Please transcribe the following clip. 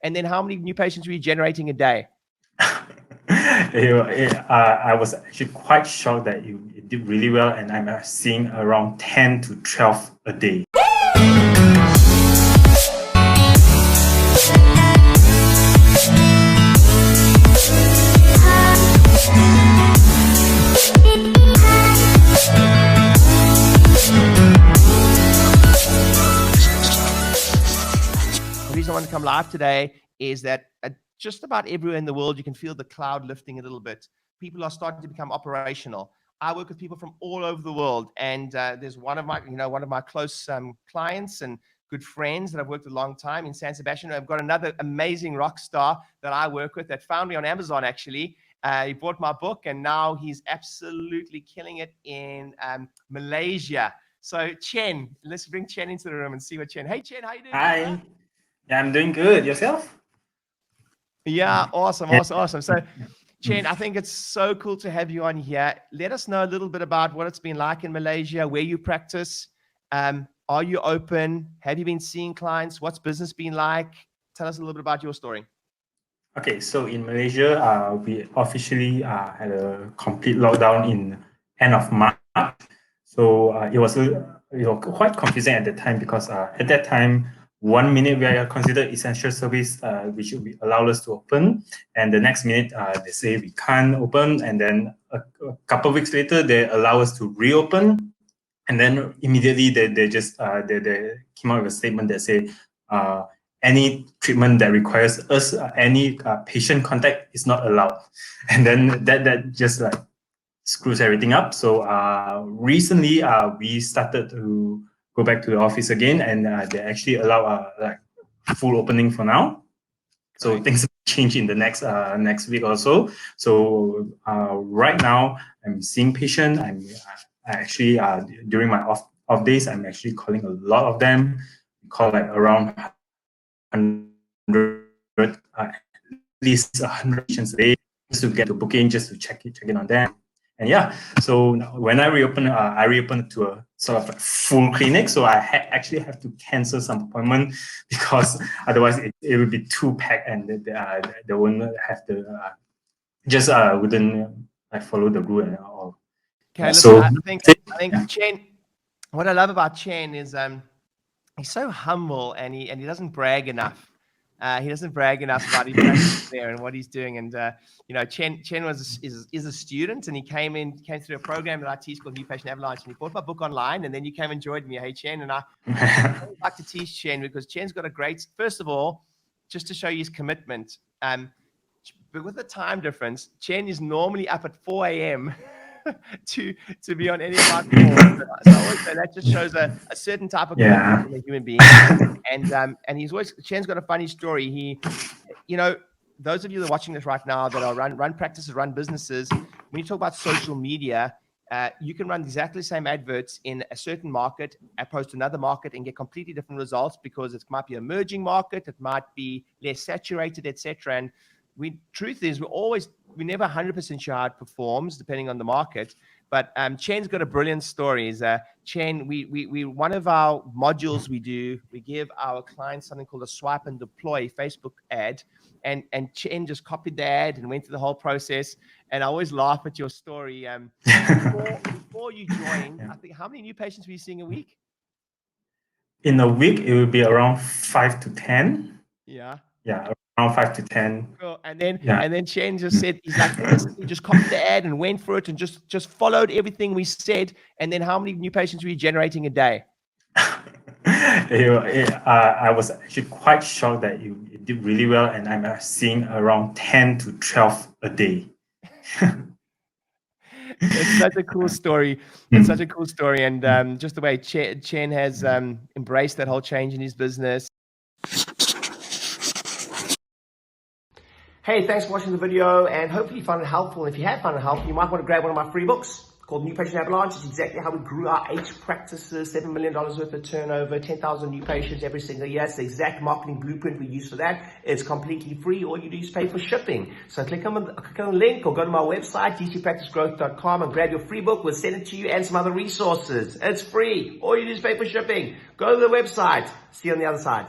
And then how many new patients were you generating a day? I was actually quite shocked that you did really well, and I'm seeing around 10 to 12 a day. The reason I want to come live today is that just about everywhere in the world, you can feel the cloud lifting a little bit. People are starting to become operational. I work with people from all over the world, and there's one of my close clients and good friends that I've worked with a long time in San Sebastian. I've got another amazing rock star that I work with that found me on Amazon, actually. He bought my book, and now he's absolutely killing it in Malaysia. So Chen, let's bring Chen into the room and see what Chen. Hey Chen, how you doing? Hi. Yeah, I'm doing good. Yourself? Yeah, awesome. So Chen, I think it's so cool to have you on here. Let us know a little bit about what it's been like in Malaysia, where you practice. Are you open? Have you been seeing clients? What's business been like? Tell us a little bit about your story. Okay, so in Malaysia, we officially had a complete lockdown in end of March. So it was quite confusing at the time because at that time, 1 minute we are considered essential service, which will allow us to open, and the next minute they say we can't open, and then a couple of weeks later they allow us to reopen, and then immediately they came out with a statement that say any treatment that requires us any patient contact is not allowed, and then that just like screws everything up. So recently we started to go back to the office again, and they actually allow like full opening for now. So things change in the next week or so. So right now I'm seeing patients. I actually during my off days I'm actually calling a lot of them. We call like around 100 at least 100 patients a day just to get to booking, just to check in on them. And yeah, so when I reopened to a sort of like full clinic. So I actually have to cancel some appointment because otherwise it would be too packed, and they wouldn't have the wouldn't follow the rule and all. Okay, listen, I think Chen. What I love about Chen is he's so humble, and he doesn't brag enough. He doesn't brag enough about his practice there and what he's doing. And Chen is a student, and he came through a program that I teach called Patient Avalanche, and he bought my book online, and then you came and joined me. Hey Chen, and I like to teach Chen because Chen's got a great. First of all, just to show you his commitment. But with the time difference, Chen is normally up at 4 a.m. to be on any of my calls. So I always say that just shows a certain type of commitment from a human being. And Chen's got a funny story. He, those of you that are watching this right now that are run practices, run businesses, when you talk about social media, you can run exactly the same adverts in a certain market opposed to another market and get completely different results because it might be an emerging market, it might be less saturated, etc. And truth is, we're never 100% sure how it performs depending on the market. But Chen's got a brilliant story. Chen, we one of our modules we give our clients something called a swipe and deploy Facebook ad, and Chen just copied the ad and went through the whole process. And I always laugh at your story. Before you joined, I think, how many new patients were you seeing a week? In a week, it would be around 5 to 10. Yeah. Yeah. Around 5 to 10. Cool. And then Chen just said, he's like, he just copied the ad and went for it and just followed everything we said. And then how many new patients were you generating a day? I was actually quite shocked that you did really well, and I'm seeing around 10 to 12 a day. It's such a cool story. It's such a cool story. And just the way Chen has embraced that whole change in his business. Hey, thanks for watching the video, and hopefully you found it helpful. And if you have found it helpful, you might want to grab one of my free books called Patient Avalanche. It's exactly how we grew our 8 practices, $7 million worth of turnover, 10,000 new patients every single year. It's the exact marketing blueprint we use for that. It's completely free. All you do is pay for shipping. So click on the link or go to my website, dcpracticegrowth.com, and grab your free book. We'll send it to you and some other resources. It's free. All you do is pay for shipping. Go to the website. See you on the other side.